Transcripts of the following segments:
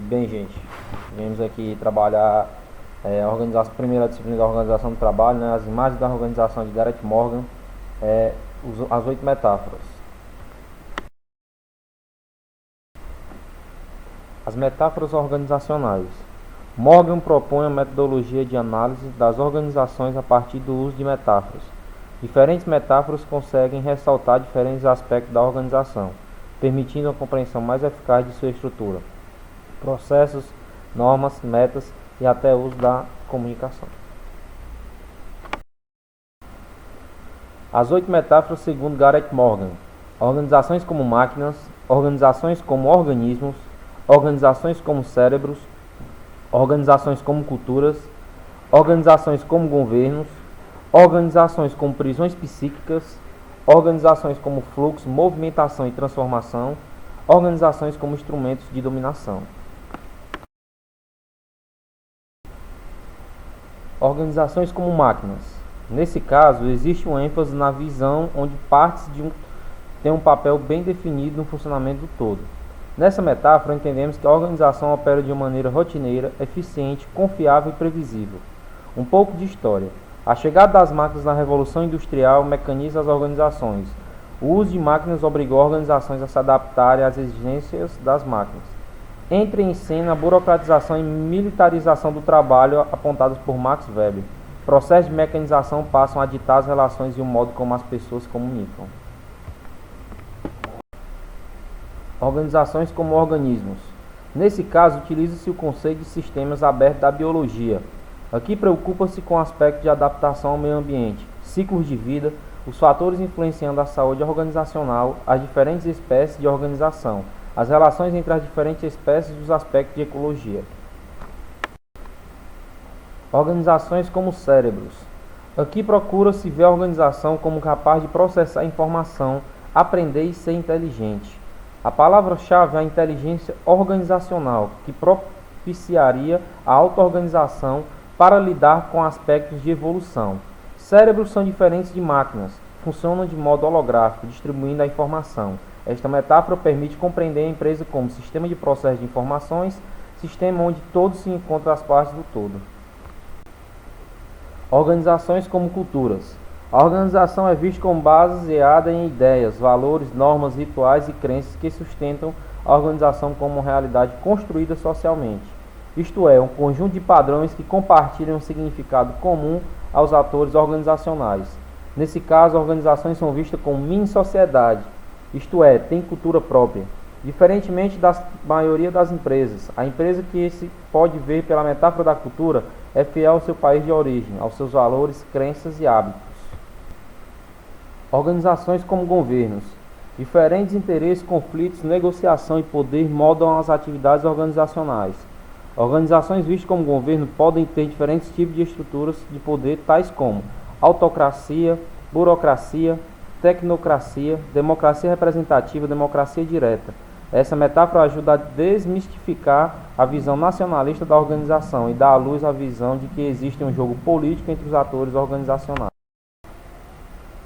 Bem, gente, viemos aqui trabalhar a primeira disciplina da organização do trabalho, né, as imagens da organização de Gareth Morgan, as 8 metáforas. As metáforas organizacionais. Morgan propõe a metodologia de análise das organizações a partir do uso de metáforas. Diferentes metáforas conseguem ressaltar diferentes aspectos da organização, permitindo uma compreensão mais eficaz de sua estrutura, processos, normas, metas e até o uso da comunicação. As 8 metáforas segundo Gareth Morgan. Organizações como máquinas, organizações como organismos, organizações como cérebros, organizações como culturas, organizações como governos, organizações como prisões psíquicas, organizações como fluxo, movimentação e transformação, organizações como instrumentos de dominação. Organizações como máquinas. Nesse caso, existe um ênfase na visão onde partes têm um papel bem definido no funcionamento do todo. Nessa metáfora, entendemos que a organização opera de uma maneira rotineira, eficiente, confiável e previsível. Um pouco de história. A chegada das máquinas na Revolução Industrial mecaniza as organizações. O uso de máquinas obrigou organizações a se adaptarem às exigências das máquinas. Entra em cena a burocratização e militarização do trabalho apontadas por Max Weber. Processos de mecanização passam a ditar as relações e o modo como as pessoas se comunicam. Organizações como organismos. Nesse caso, utiliza-se o conceito de sistemas abertos da biologia. Aqui preocupa-se com o aspecto de adaptação ao meio ambiente, ciclos de vida, os fatores influenciando a saúde organizacional, as diferentes espécies de organização, as relações entre as diferentes espécies e os aspectos de ecologia. Organizações como cérebros. Aqui procura-se ver a organização como capaz de processar informação, aprender e ser inteligente. A palavra-chave é a inteligência organizacional, que propiciaria a auto-organização para lidar com aspectos de evolução. Cérebros são diferentes de máquinas, funcionam de modo holográfico, distribuindo a informação. Esta metáfora permite compreender a empresa como sistema de processo de informações, sistema onde todos se encontram as partes do todo. Organizações como culturas. A organização é vista como baseada em ideias, valores, normas, rituais e crenças que sustentam a organização como uma realidade construída socialmente. Isto é, um conjunto de padrões que compartilham um significado comum aos atores organizacionais. Nesse caso, organizações são vistas como mini-sociedade, isto é, têm cultura própria. Diferentemente da maioria das empresas, a empresa que se pode ver pela metáfora da cultura é fiel ao seu país de origem, aos seus valores, crenças e hábitos. Organizações como governos. Diferentes interesses, conflitos, negociação e poder moldam as atividades organizacionais. Organizações vistas como governo podem ter diferentes tipos de estruturas de poder, tais como autocracia, burocracia, tecnocracia, democracia representativa, democracia direta. Essa metáfora ajuda a desmistificar a visão nacionalista da organização e dá à luz a visão de que existe um jogo político entre os atores organizacionais.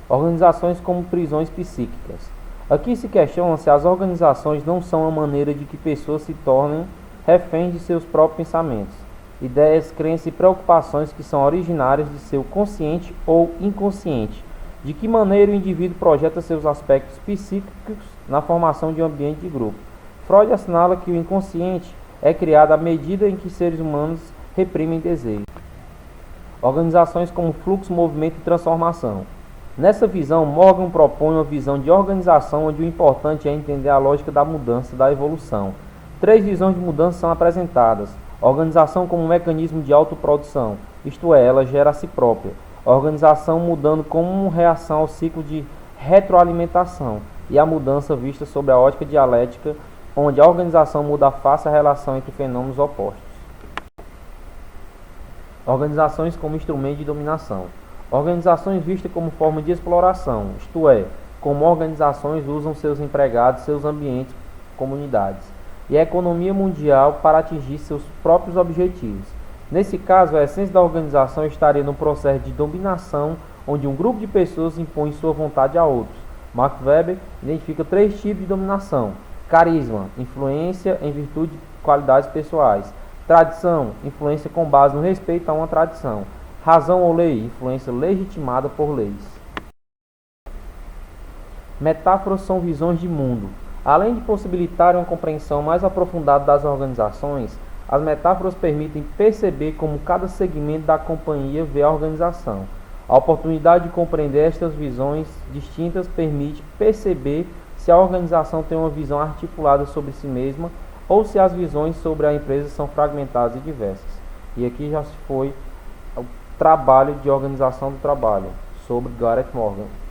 Organizações como prisões psíquicas. Aqui se questiona se as organizações não são a maneira de que pessoas se tornem reféns de seus próprios pensamentos, ideias, crenças e preocupações que são originárias de seu consciente ou inconsciente. De que maneira o indivíduo projeta seus aspectos psíquicos na formação de um ambiente de grupo. Freud assinala que o inconsciente é criado à medida em que seres humanos reprimem desejos. Organizações como fluxo, movimento e transformação. Nessa visão, Morgan propõe uma visão de organização onde o importante é entender a lógica da mudança, da evolução. 3 visões de mudança são apresentadas. Organização como um mecanismo de autoprodução, isto é, ela gera a si própria. A organização mudando como uma reação ao ciclo de retroalimentação e a mudança vista sob a ótica dialética, onde a organização muda a face à relação entre fenômenos opostos. Organizações como instrumento de dominação. Organizações vistas como forma de exploração, isto é, como organizações usam seus empregados, seus ambientes, comunidades e a economia mundial para atingir seus próprios objetivos. Nesse caso, a essência da organização estaria no processo de dominação, onde um grupo de pessoas impõe sua vontade a outros. Max Weber identifica 3 tipos de dominação: carisma, influência em virtude qualidades pessoais. Tradição, influência com base no respeito a uma tradição. Razão ou lei, influência legitimada por leis. Metáforas são visões de mundo. Além de possibilitar uma compreensão mais aprofundada das organizações, as metáforas permitem perceber como cada segmento da companhia vê a organização. A oportunidade de compreender estas visões distintas permite perceber se a organização tem uma visão articulada sobre si mesma ou se as visões sobre a empresa são fragmentadas e diversas. E aqui já se foi o trabalho de organização do trabalho, sobre Gareth Morgan.